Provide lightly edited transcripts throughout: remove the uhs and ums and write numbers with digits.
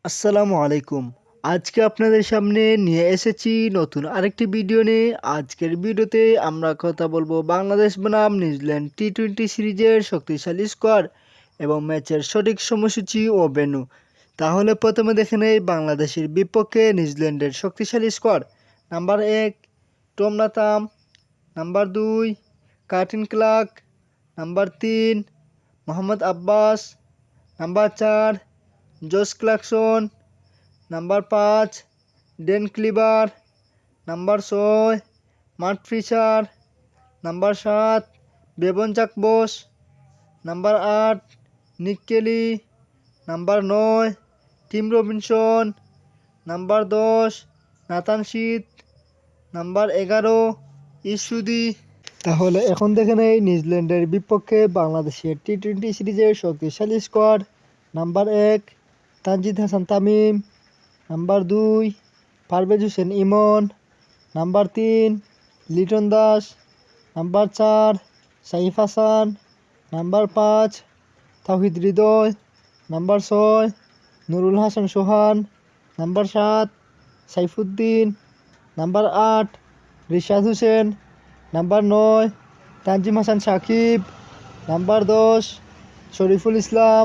আসসালামু আলাইকুম। আজকে আপনাদের সামনে নিয়ে এসেছি নতুন আরেকটি ভিডিও নিয়ে। আজকের ভিডিওতে আমরা কথা বলবো বাংলাদেশ বনাম নিউজিল্যান্ড টি-20 সিরিজের শক্তিশালী স্কোয়াড এবং ম্যাচের সঠিক সময়সূচি ও ভেন্যু। তাহলে প্রথমে দেখে নেই বাংলাদেশের বিপক্ষে নিউজিল্যান্ডের শক্তিশালী squad. Number 1 Tom Latham, number 2 Curtin Clarke, number 3 Mohammad Abbas, number 4 Josh Clarkson, number 5 Dane Cleaver, number 6 Mark Fisher, number 7 Bevon Jacobs, number 8 Nick Kelly, number 9 Tim Robinson, number 10 Nathan শীত, নাম্বার 11 ইসুদি। তাহলে এখন দেখে নেই নিউজিল্যান্ডের বিপক্ষে বাংলাদেশের টি-20 সিরিজের শক্তিশালী squad. Number 1 Tanzid Hasan Tamim, number 2 Parvez Hossain Emon, number 3 Litton Das, number 4 Saif Hasan, number 5 Towhid Hridoy, number 6 Nurul Hasan Sohan, number 7 Saifuddin, number 8 Rishad Hossain, number 9 Tanzim Hasan Sakib, number 10 Shoriful Islam,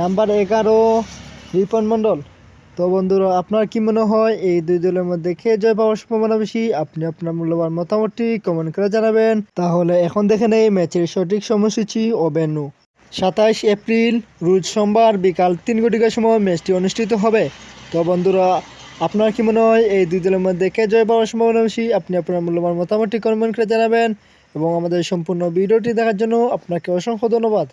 number 11 Ripon Mondal. তো বন্ধুরা, আপনার কি মনে হয় এই দুই দলের মধ্যে কে জয় পাওয়ার সম্ভাবনা বেশি? আপনি আপনার মূল্যবান মতামতটি কমেন্ট করে জানাবেন। তাহলে এখন দেখে নেই ম্যাচের সঠিক সময়সূচি ও ভেন্যু। 27 এপ্রিল রোজ সোমবার বিকাল 3 ঘটিকার সময় ম্যাচটি অনুষ্ঠিত হবে। তো বন্ধুরা, আপনার কি মনে হয় এই দুই দলের মধ্যে কে জয় পাওয়ার সম্ভাবনা বেশি? আপনি আপনার মূল্যবান মতামতটি কমেন্ট করে জানাবেন এবং আমাদের সম্পূর্ণ ভিডিওটি দেখার জন্য আপনাকে অসংখ্য ধন্যবাদ।